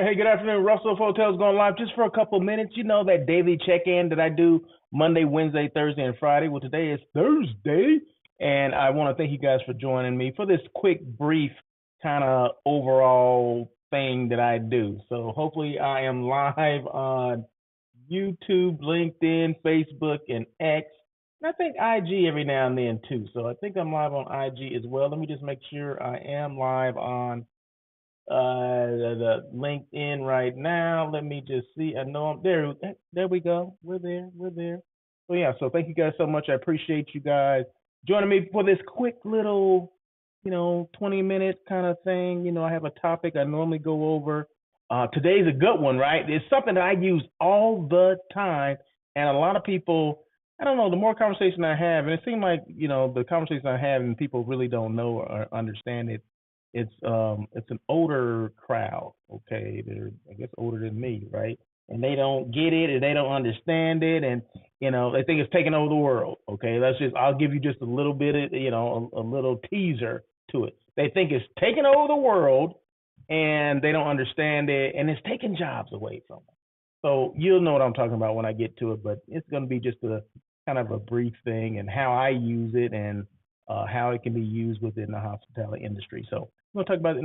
Hey, good afternoon. Russell Hotels going live just for a couple minutes. You know that daily check-in that I do Monday, Wednesday, Thursday, and Friday. Well, today is Thursday, and I want to thank you guys for joining me for this quick, brief kind of overall thing that I do. So hopefully I am live on YouTube, LinkedIn, Facebook, and X. And I think IG every now and then too. So I think I'm live on IG as well. Let me just make sure I am live on the LinkedIn right now. Let me just see. I know I'm there. There we go. We're there. We're there. So yeah. So thank you guys so much. I appreciate you guys joining me for this quick little, 20-minute kind of thing. I have a topic I normally go over. Today's a good one, right? It's something that I use all the time, and a lot of people. I don't know. The more conversation I have, and it seems like the conversation I have, and people really don't know or understand it, it's an older crowd, okay? They're, I guess, older than me, right? And they don't get it, and they don't understand it, and they think it's taking over the world. Okay, I'll give you just a little bit of a little teaser to it. They think it's taking over the world, and they don't understand it, and it's taking jobs away from them. So you'll know what I'm talking about when I get to it, but it's going to be just a kind of a brief thing and how I use it and how it can be used within the hospitality industry. So we'll talk about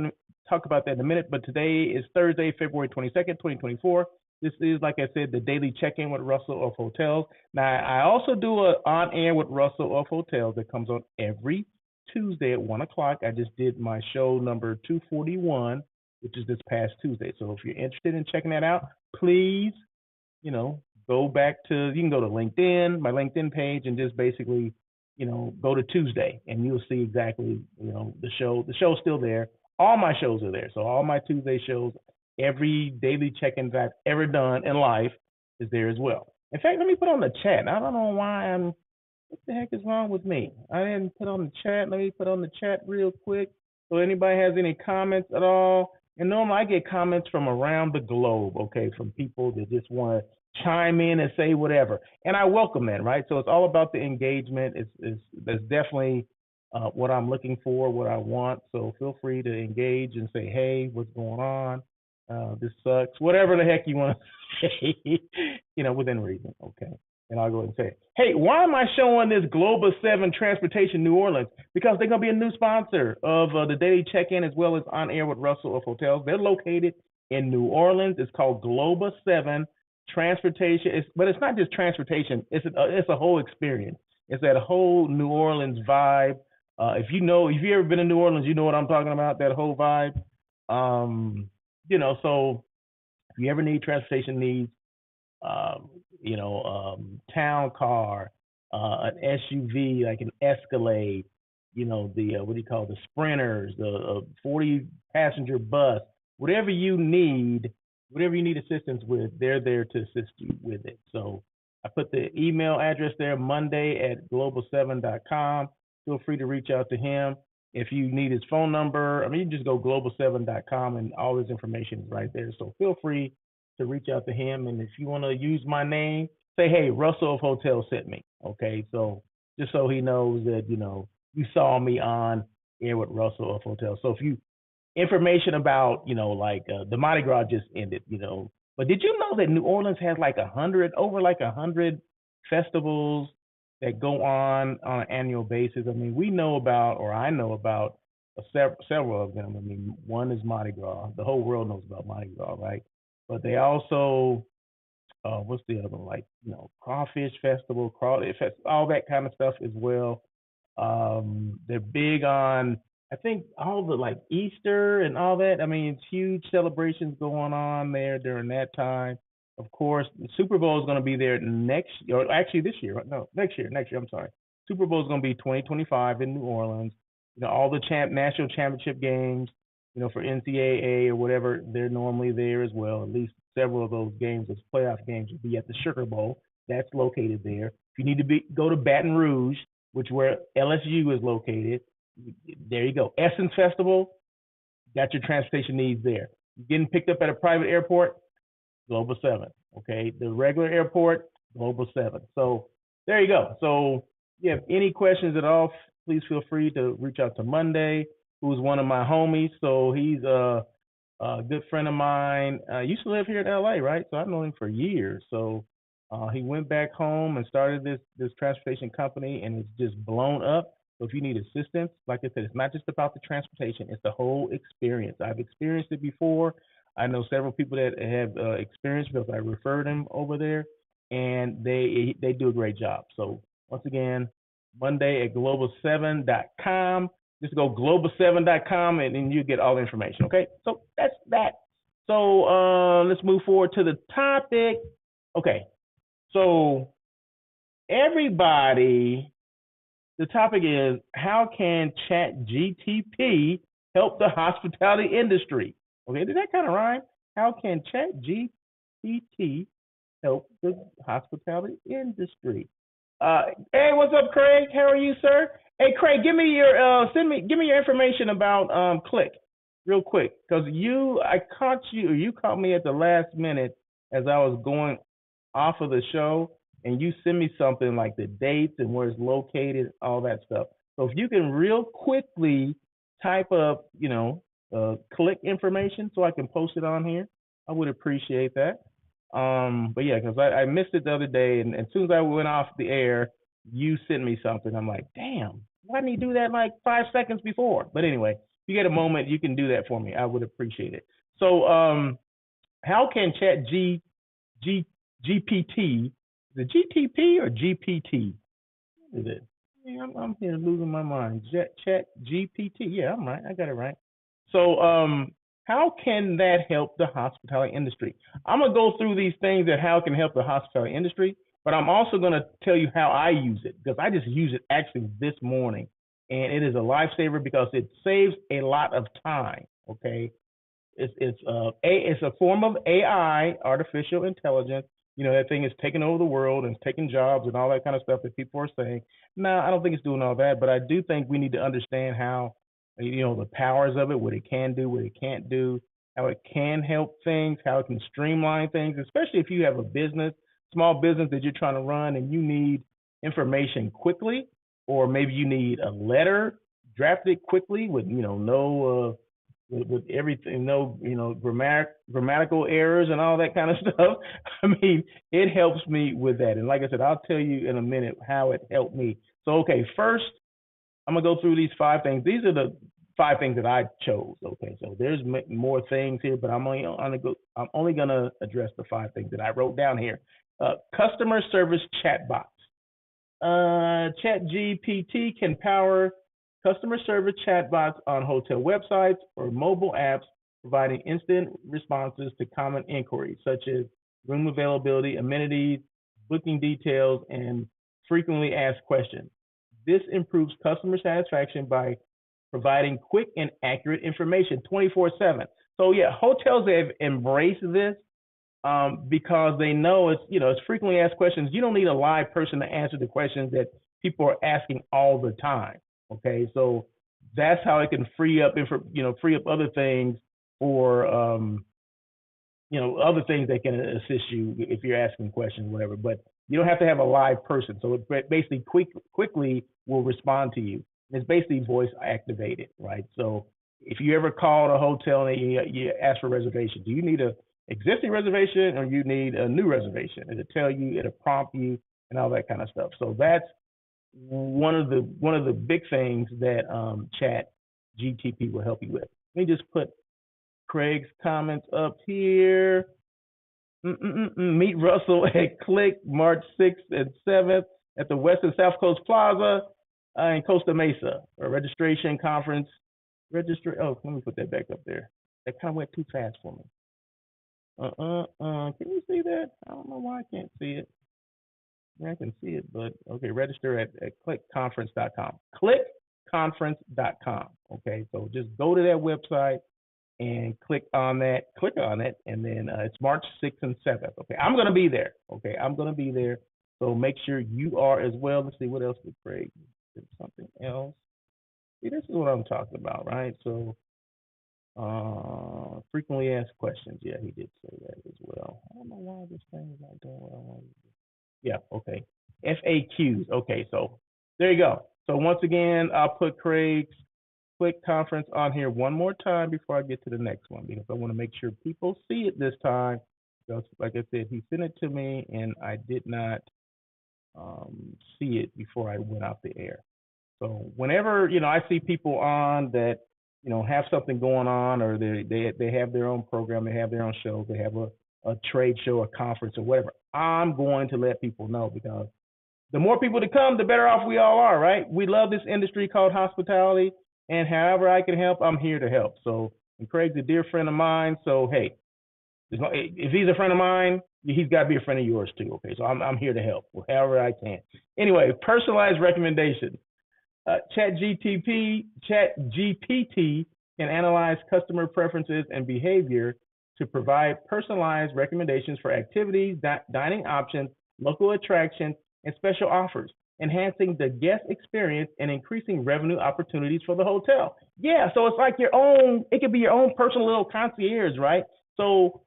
that in a minute. But today is Thursday, February 22nd, 2024. This is, like I said, the daily check-in with Russell of Hotels. Now, I also do a on-air with Russell of Hotels that comes on every Tuesday at 1 o'clock. I just did my show number 241, which is this past Tuesday. So if you're interested in checking that out, please, go back to, you can go to LinkedIn, my LinkedIn page, and just basically, go to Tuesday and you'll see exactly, the show. The show's still there. All my shows are there. So all my Tuesday shows, every daily check-ins I've ever done in life is there as well. In fact, let me put on the chat. I don't know why what the heck is wrong with me? I didn't put on the chat. Let me put on the chat real quick. So anybody has any comments at all? And normally I get comments from around the globe, okay, from people that just want to chime in and say whatever. And I welcome that, right? So it's all about the engagement. That's definitely what I'm looking for, what I want. So feel free to engage and say, hey, what's going on? This sucks. Whatever the heck you want to say, within reason, okay? And I'll go ahead and say it. Hey, why am I showing this Global 7 Transportation New Orleans? Because they're going to be a new sponsor of the Daily Check-In as well as On Air with Russell of Hotels. They're located in New Orleans. It's called Global 7 Transportation. But it's not just transportation. It's a whole experience. It's that whole New Orleans vibe. If you've ever been to New Orleans, you know what I'm talking about, that whole vibe. So if you ever need transportation needs, town car, an SUV like an Escalade, the what do you call the Sprinters, the 40 passenger bus, whatever you need assistance with, they're there to assist you with it. So I put the email address there, monday@global7.com. Feel free to reach out to him. If you need his phone number, you can just go global7.com and all his information is right there. So feel free to reach out to him. And if you want to use my name, say, hey, Russell of Hotel sent me. Okay. So just so he knows that, you saw me on air with Russell of Hotel. So if you information about, the Mardi Gras just ended, but did you know that New Orleans has over 100 festivals that go on an annual basis? I know about several of them. One is Mardi Gras. The whole world knows about Mardi Gras, right? But they also, what's the other one? Crawfish Festival, all that kind of stuff as well. They're big on, I think, all the Easter and all that. It's huge celebrations going on there during that time. Of course, the Super Bowl is going to be there next year, or actually this year. No, next year. I'm sorry. Super Bowl is going to be 2025 in New Orleans. All the national championship games, for NCAA or whatever, they're normally there as well. At least several of those games, those playoff games, will be at the Sugar Bowl. That's located there. If you need to go to Baton Rouge, where LSU is located, there you go. Essence Festival, got your transportation needs there. You're getting picked up at a private airport, Global 7. Okay, the regular airport, Global 7. So there you go. So if you have any questions at all, please feel free to reach out to Monday, who's one of my homies. So he's A good friend of mine used to live here in LA, right? So I've known him for years. So he went back home and started this transportation company, and it's just blown up. So if you need assistance, like I said, it's not just about the transportation; it's the whole experience. I've experienced it before. I know several people that have experienced because I referred them over there, and they do a great job. So once again, Monday at global7.com. Just go global7.com and then you get all the information. Okay, so that's that. So let's move forward to the topic. Okay, so everybody, the topic is how can ChatGPT help the hospitality industry? Okay, did that kind of rhyme? How can ChatGPT help the hospitality industry? Hey, what's up, Craig? How are you, sir? Hey, Craig, give me your information about Click, real quick, because you caught me at the last minute as I was going off of the show, and you send me something like the dates and where it's located, all that stuff. So if you can real quickly type up, Click information so I can post it on here, I would appreciate that. But yeah, because I missed it the other day, and as soon as I went off the air, you sent me something. I'm like, damn, why didn't you do that like 5 seconds before? But anyway, if you get a moment, you can do that for me. I would appreciate it. So, how can GPT, the GTP or GPT? Is it? Yeah, I'm here losing my mind. Chat GPT. Yeah, I'm right. I got it right. So, how can that help the hospitality industry? I'm gonna go through these things that how it can help the hospitality industry, but I'm also gonna tell you how I use it because I just used it actually this morning, and it is a lifesaver because it saves a lot of time. Okay, it's a form of AI, artificial intelligence. That thing is taking over the world and it's taking jobs and all that kind of stuff that people are saying. No, I don't think it's doing all that, but I do think we need to understand how the powers of it, what it can do, what it can't do, how it can help things, how it can streamline things, especially if you have a business, small business that you're trying to run and you need information quickly, or maybe you need a letter drafted quickly with no with everything, no, grammatical errors and all that kind of stuff. I mean, it helps me with that. And like I said, I'll tell you in a minute how it helped me. So, okay, first, I'm gonna go through these 5 things. These are the 5 things that I chose. Okay, so there's more things here, but I'm only gonna address the 5 things that I wrote down here. Customer service chatbots. ChatGPT can power customer service chatbots on hotel websites or mobile apps, providing instant responses to common inquiries such as room availability, amenities, booking details, and frequently asked questions. This improves customer satisfaction by providing quick and accurate information 24/7. So yeah, hotels have embraced this because they know it's frequently asked questions. You don't need a live person to answer the questions that people are asking all the time. Okay, so that's how it can free up other things for other things that can assist you if you're asking questions, whatever. But you don't have to have a live person. So it basically quickly will respond to you. It's basically voice activated, right? So if you ever call a hotel and you ask for a reservation, do you need a existing reservation or you need a new reservation? It'll tell you, it'll prompt you, and all that kind of stuff. So that's one of the big things that Chat GTP will help you with. Let me just put Craig's comments up here. Meet Russell at Click March 6th and 7th at the West and South Coast Plaza in Costa Mesa. A registration conference. Oh, let me put that back up there. That kind of went too fast for me. Can you see that? I don't know why I can't see it. Yeah, I can see it, but okay, register at clickconference.com. Clickconference.com. Okay, so just go to that website and click on it, and then it's March 6th and 7th. Okay, I'm going to be there. Okay, I'm going to be there. So make sure you are as well. Let's see what else did Craig. Did something else. See, this is what I'm talking about, right? So frequently asked questions. Yeah, he did say that as well. I don't know why this thing is not doing what I want to do. Yeah, okay. FAQs. Okay, so there you go. So once again, I'll put Craig's quick conference on here one more time before I get to the next one because I want to make sure people see it this time. Because, like I said, he sent it to me and I did not see it before I went out the air. So whenever I see people on that have something going on, or they have their own program, they have their own shows, they have a trade show, a conference, or whatever, I'm going to let people know because the more people that come, the better off we all are, right? We love this industry called hospitality, and however I can help, I'm here to help. So, and Craig's a dear friend of mine, so hey, if he's a friend of mine, he's got to be a friend of yours too. Okay, so I'm here to help however I can. Anyway, personalized recommendations. ChatGPT can analyze customer preferences and behavior to provide personalized recommendations for activities, dining options, local attractions, and special offers, enhancing the guest experience and increasing revenue opportunities for the hotel. Yeah, so it's like it could be your own personal little concierge, right? So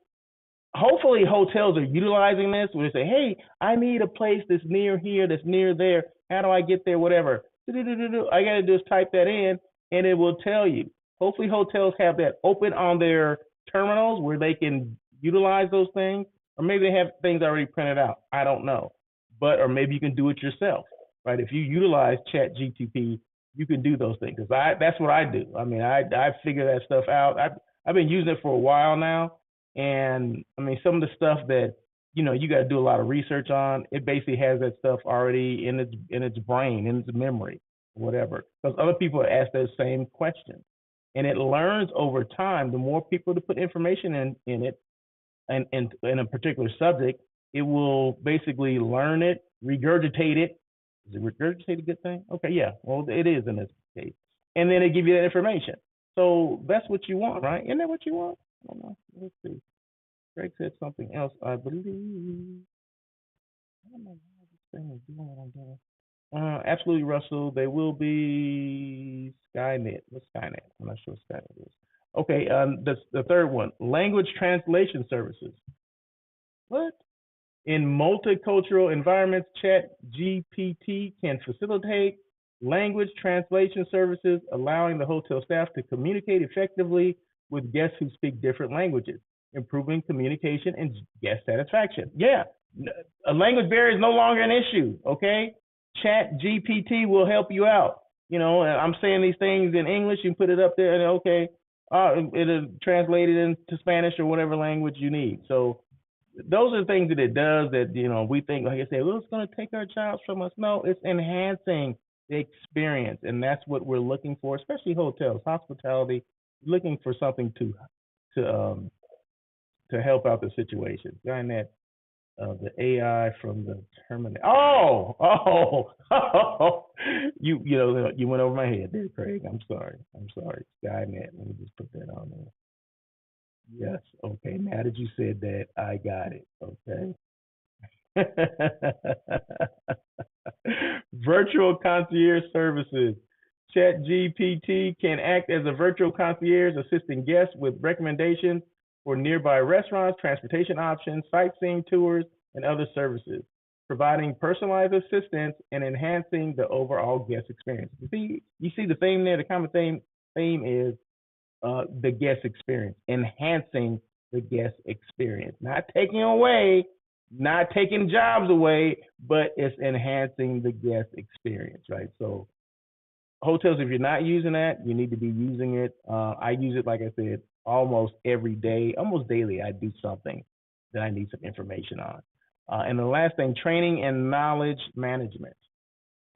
hopefully hotels are utilizing this where they say, hey, I need a place that's near here, that's near there. How do I get there? Whatever. I got to just type that in and it will tell you. Hopefully hotels have that open on their terminals where they can utilize those things, or maybe they have things already printed out. I don't know. Or maybe you can do it yourself, right? If you utilize ChatGPT, you can do those things. That's what I do. I mean, I figure that stuff out. I've been using it for a while now. And I mean, some of the stuff that you got to do a lot of research on, it basically has that stuff already in its brain, in its memory, whatever. Because other people ask those same questions, and it learns over time. The more people to put information in it, and in a particular subject, it will basically learn it, regurgitate it. Is it regurgitate a good thing? Okay, yeah. Well, it is in this case, and then it give you that information. So that's what you want, right? Isn't that what you want? I don't know. Let's see. Greg said something else, I believe. I don't know why this thing is doing what I'm doing. Absolutely, Russell. They will be Skynet. What's Skynet? I'm not sure what Skynet is. Okay, the third one, language translation services. What? In multicultural environments, ChatGPT can facilitate language translation services, allowing the hotel staff to communicate effectively with guests who speak different languages, improving communication and guest satisfaction. Yeah, a language barrier is no longer an issue, okay? ChatGPT will help you out. I'm saying these things in English, you put it up there, and okay, it'll translate it into Spanish or whatever language you need. So those are the things that it does that, we think, like I said, well, it's going to take our jobs from us. No, it's enhancing the experience, and that's what we're looking for, especially hotels, hospitality, looking for something to help out the situation. Skynet, the AI from the Terminator. You went over my head there, Craig. I'm sorry. Skynet. Let me just put that on there. Yes. Okay. Now that you said that, I got it. Okay. Virtual concierge services. ChatGPT can act as a virtual concierge, assisting guests with recommendations for nearby restaurants, transportation options, sightseeing tours, and other services, providing personalized assistance and enhancing the overall guest experience. You see the theme there. The common theme is the guest experience, enhancing the guest experience, not taking away, not taking jobs away, but it's enhancing the guest experience, right? So hotels, if you're not using that, you need to be using it. I use it, like I said, almost every day, almost daily. I do something that I need some information on. And the last thing, training and knowledge management.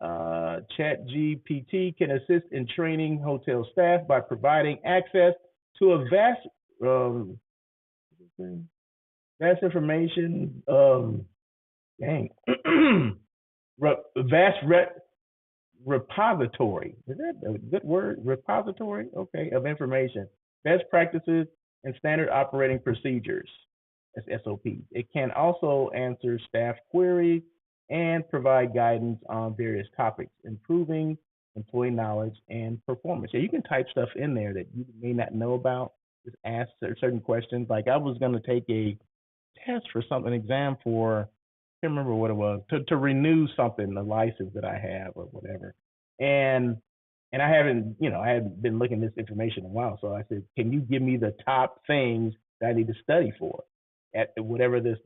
ChatGPT can assist in training hotel staff by providing access to a vast information, vast repository. Is that a good word? Repository? Okay, of information, best practices, and standard operating procedures. That's SOPs. It can also answer staff queries and provide guidance on various topics, improving employee knowledge and performance. Yeah, you can type stuff in there that you may not know about. Just ask certain questions. Like I was going to take a test for something, exam for, I can't remember what it was, to renew something, the license that I have or whatever. And and I hadn't been looking at this information in a while. So I said, can you give me the top things that I need to study for at whatever the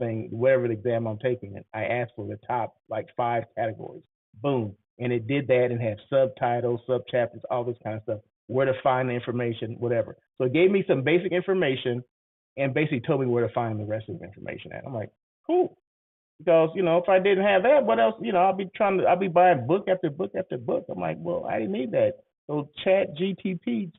exam I'm taking? And I asked for the top like 5 categories. Boom. And it did that and had subtitles, subchapters, all this kind of stuff, where to find the information, whatever. So it gave me some basic information and basically told me where to find the rest of the information at. I'm like, cool. Because, if I didn't have that, what else? I'll be buying book after book after book. I'm like, well, I didn't need that. So ChatGPT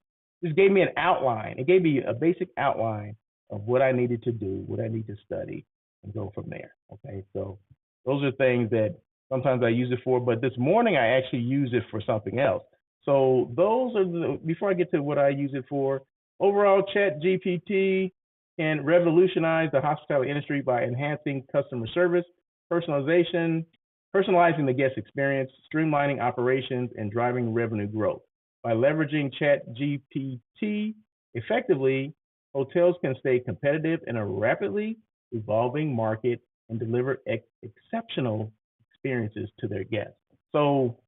just gave me an outline. It gave me a basic outline of what I needed to do, what I need to study, and go from there. Okay, so those are things that sometimes I use it for, but this morning I actually use it for something else. So those are before I get to what I use it for, overall ChatGPT can revolutionize the hospitality industry by enhancing customer service, personalizing the guest experience, streamlining operations, and driving revenue growth. By leveraging ChatGPT effectively, hotels can stay competitive in a rapidly evolving market and deliver exceptional experiences to their guests. So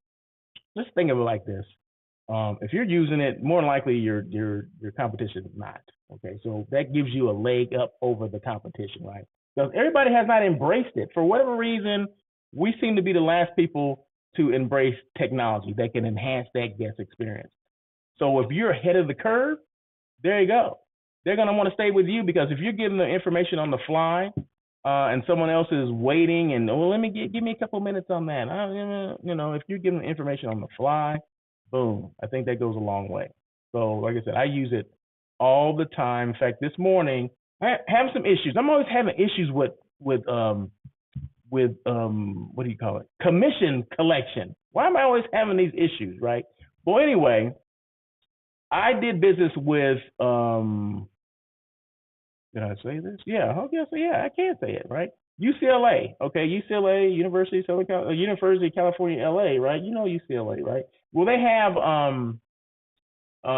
just think of it like this. If you're using it, more than likely your competition is not. Okay, so that gives you a leg up over the competition, right? Because everybody has not embraced it. For whatever reason, we seem to be the last people to embrace technology that can enhance that guest experience. So if you're ahead of the curve, there you go. They're going to want to stay with you, because if you're giving the information on the fly and someone else is waiting and, give me a couple minutes on that. If you're giving the information on the fly, boom, I think that goes a long way. So like I said, I use it all the time. In fact, this morning I have some issues. I'm always having issues with what do you call it? Commission collection. Why am I always having these issues, right? Well, anyway, I did business with did I say this? Yeah, I can say it, right? UCLA, okay, UCLA, University of California, LA, right? You know UCLA, right? Well, they have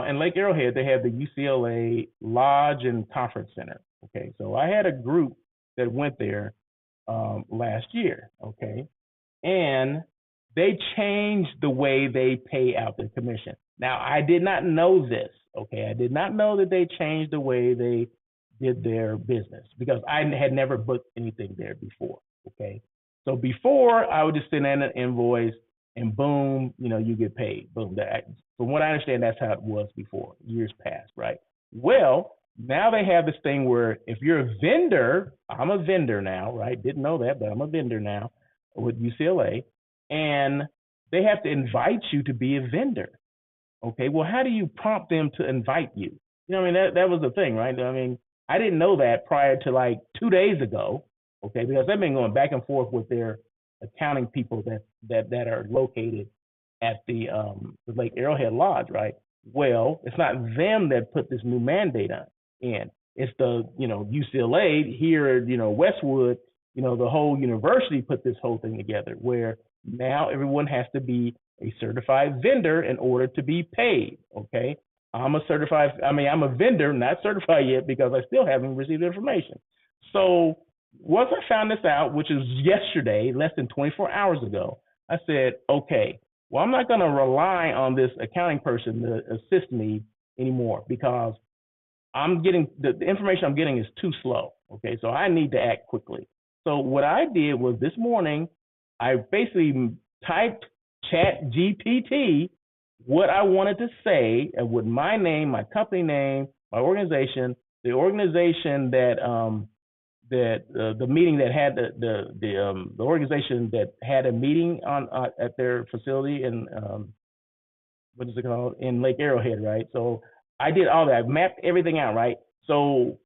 in Lake Arrowhead, they have the UCLA Lodge and Conference Center. Okay, so I had a group that went there last year. Okay, and they changed the way they pay out their commission. Now, I did not know this. Okay, I did not know that they changed the way they did their business, because I had never booked anything there before. Okay, so before I would just send in an invoice and boom, you get paid. Boom. From what I understand, that's how it was before, years past, right? Well, now they have this thing where if you're a vendor, I'm a vendor now, right? Didn't know that, but I'm a vendor now with UCLA, and they have to invite you to be a vendor. Okay, well, how do you prompt them to invite you? That was the thing, right? I didn't know that prior to like 2 days ago, okay, because they've been going back and forth with their accounting people that are located at the Lake Arrowhead Lodge, right? Well, it's not them that put this new mandate in. It's the UCLA here, Westwood, the whole university put this whole thing together, where now everyone has to be a certified vendor in order to be paid. Okay, I'm a vendor, not certified yet, because I still haven't received the information. So once I found this out, which is yesterday, less than 24 hours ago, I said, okay, well, I'm not going to rely on this accounting person to assist me anymore, because I'm getting the information I'm getting is too slow. Okay, so I need to act quickly. So what I did was this morning, I basically typed ChatGPT what I wanted to say, and with my name, my company name, my organization, the organization that the meeting that had the organization that had a meeting on at their facility in what is it called, in Lake Arrowhead, right? So I did all that. I mapped everything out, right? So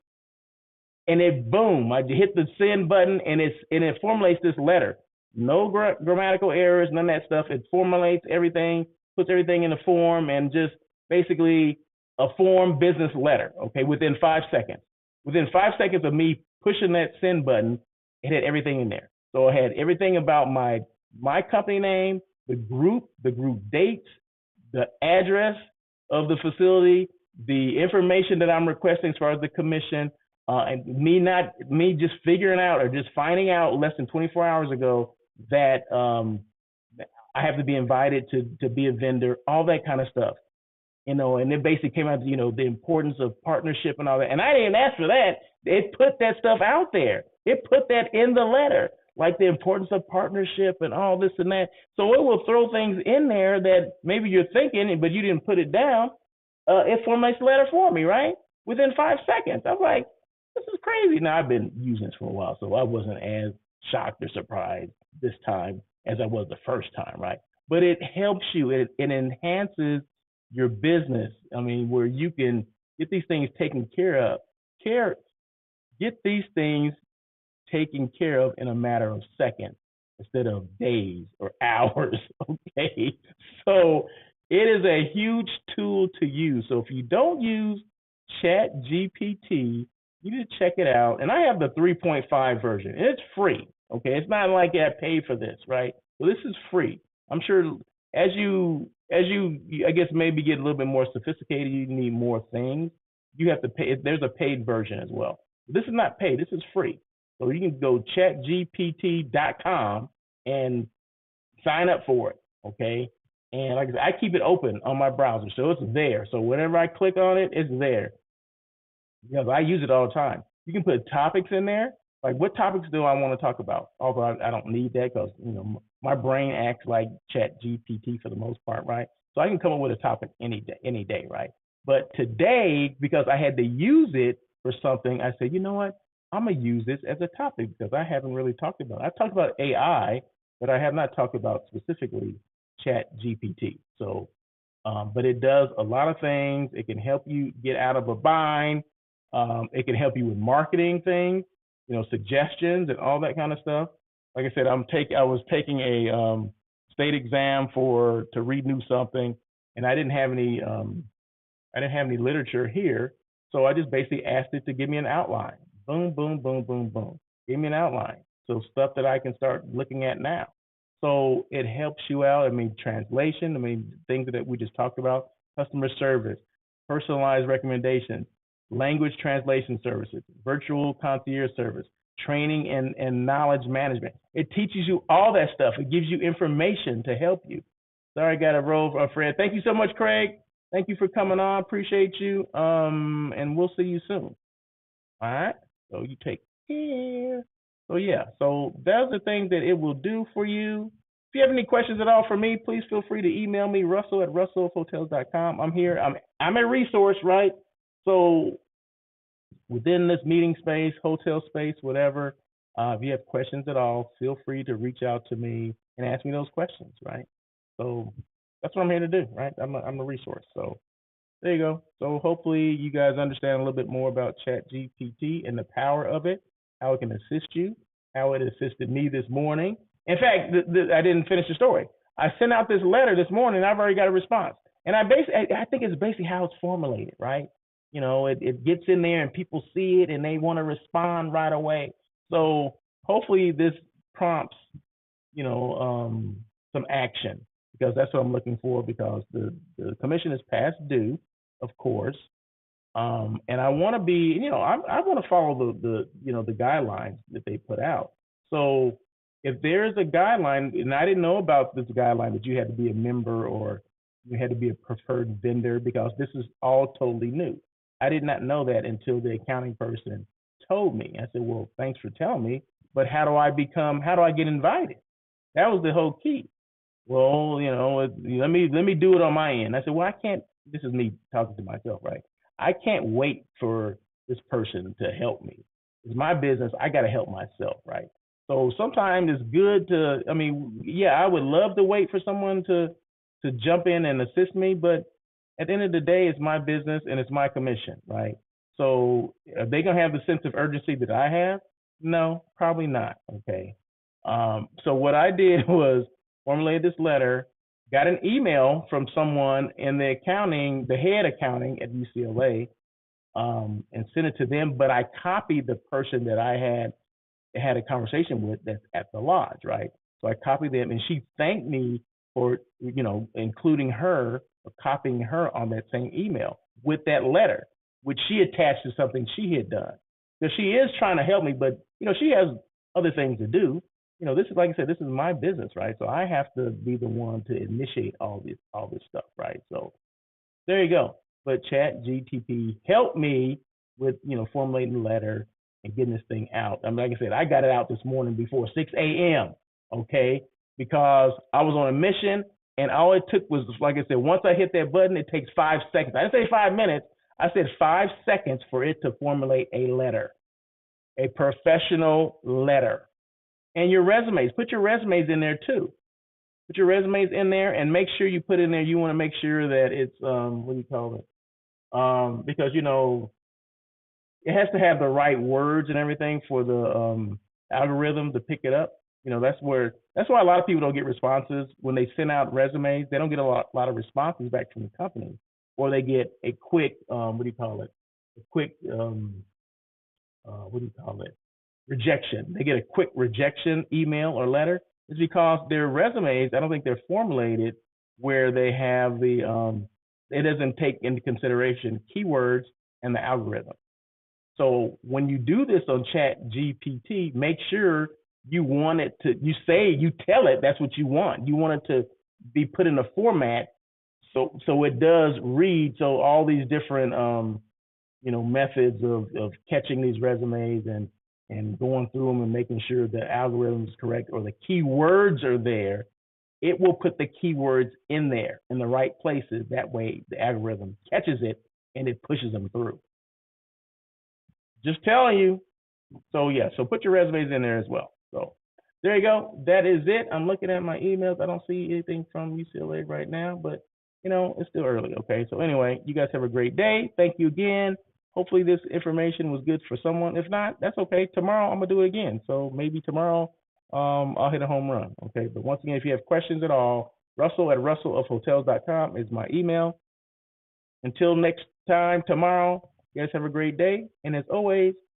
and it boom, I hit the send button, and it formulates this letter. No grammatical errors, none of that stuff. It formulates everything, puts everything in a form, and just basically a form business letter. Okay, within 5 seconds. Within 5 seconds of me pushing that send button, it had everything in there. So I had everything about my company name, the group dates, the address of the facility, the information that I'm requesting as far as the commission, and me just figuring out or just finding out less than 24 hours ago that I have to be invited to be a vendor, all that kind of stuff. And it basically came out to, the importance of partnership and all that. And I didn't ask for that. It put that stuff out there. It put that in the letter, like the importance of partnership and all this and that. So it will throw things in there that maybe you're thinking, but you didn't put it down. It formulates the letter for me, right? Within 5 seconds. I was like, this is crazy. Now, I've been using this for a while, so I wasn't as shocked or surprised this time as I was the first time, right? But it helps you. It enhances your business. I mean, where you can get these things taken care of. Get these things taken care of in a matter of seconds instead of days or hours. Okay. So it is a huge tool to use. So if you don't use ChatGPT, you need to check it out. And I have the 3.5 version. It's free. Okay. It's not like I paid for this, right? So this is free. I'm sure as you I guess maybe get a little bit more sophisticated, you need more things. You have to pay. There's a paid version as well. This is not paid. This is free. So you can go chatgpt.com and sign up for it. Okay. And like I said, I keep it open on my browser, so it's there. So whenever I click on it, it's there. Because I use it all the time. You can put topics in there. Like, what topics do I want to talk about? Although I don't need that because, my brain acts like ChatGPT for the most part, right? So I can come up with a topic any day, right? But today, because I had to use it for something, I said, you know what? I'm going to use this as a topic because I haven't really talked about it. I've talked about AI, but I have not talked about specifically ChatGPT. So, but it does a lot of things. It can help you get out of a bind. It can help you with marketing things, suggestions and all that kind of stuff. Like I said, I was taking a state exam to renew something, and I didn't have any literature here, so I just basically asked it to give me an outline. Boom, boom, boom, boom, boom. Give me an outline. So stuff that I can start looking at now. So it helps you out. I mean, translation. I mean, things that we just talked about. Customer service, personalized recommendations, language translation services, virtual concierge service, training and knowledge management. It teaches you all that stuff. It gives you information to help you. Sorry, I got to roll, Fred. Thank you so much, Craig. Thank you for coming on. Appreciate you. And we'll see you soon. All right. So you take care. So yeah. So that's the thing that it will do for you. If you have any questions at all for me, please feel free to email me, russell@russellhotels.com. I'm here. I'm a resource, right? So within this meeting space, hotel space, whatever, if you have questions at all, feel free to reach out to me and ask me those questions, right? So that's what I'm here to do, right? I'm a resource. So there you go. So hopefully you guys understand a little bit more about ChatGPT and the power of it, how it can assist you, how it assisted me this morning. In fact, I didn't finish the story. I sent out this letter this morning, and I've already got a response. And I think it's basically how it's formulated, right? It gets in there and people see it and they want to respond right away. So hopefully this prompts, some action, because that's what I'm looking for, because the commission is past due, of course. And I want to be, I want to follow the guidelines that they put out. So if there's a guideline, and I didn't know about this guideline that you had to be a member or you had to be a preferred vendor, because this is all totally new. I did not know that until the accounting person told me. I said, well, thanks for telling me, but how do I get invited? That was the whole key. Well, let me do it on my end. I said, well, I can't, this is me talking to myself, right? I can't wait for this person to help me. It's my business. I got to help myself, right? So sometimes it's good to, I would love to wait for someone to jump in and assist me, but at the end of the day, it's my business and it's my commission, right? So are they going to have the sense of urgency that I have? No, probably not. Okay. So what I did was formulate this letter, got an email from someone in the head accounting at UCLA, and sent it to them, but I copied the person that I had a conversation with that's at the lodge, right? So I copied them, and she thanked me for, including her, or copying her on that same email with that letter, which she attached to something she had done. So she is trying to help me, but, she has other things to do. this is, like I said, this is my business, right? So I have to be the one to initiate all this stuff, right? So there you go. But ChatGPT helped me with, formulating the letter and getting this thing out. I mean, like I said, I got it out this morning before 6 a.m., okay? Because I was on a mission, and all it took was, like I said, once I hit that button, it takes 5 seconds. I didn't say 5 minutes. I said 5 seconds for it to formulate a letter, a professional letter. And your resumes, put your resumes in there too. Put your resumes in there and make sure you put in there, you want to make sure that it's, what do you call it? Because, it has to have the right words and everything for the algorithm to pick it up. That's why a lot of people don't get responses when they send out resumes. They don't get a lot of responses back from the company, or they get a quick, what do you call it? A quick, what do you call it? Rejection. They get a quick rejection email or letter. It's because their resumes, I don't think they're formulated where they have it doesn't take into consideration keywords and the algorithm. So when you do this on ChatGPT, make sure you want it to, you tell it that's what you want. You want it to be put in a format so it does read. So all these different methods of catching these resumes and going through them and making sure the algorithm is correct or the keywords are there. It will put the keywords in there in the right places. That way the algorithm catches it and it pushes them through. Just telling you. So yeah, so put your resumes in there as well. So there you go. That is it. I'm looking at my emails. I don't see anything from UCLA right now, but it's still early. Okay. So anyway, you guys have a great day. Thank you again. Hopefully this information was good for someone. If not, that's okay. Tomorrow I'm gonna do it again. So maybe tomorrow I'll hit a home run. Okay. But once again, if you have questions at all, Russell@russellofhotels.com is my email. Until next time tomorrow, you guys have a great day. And as always,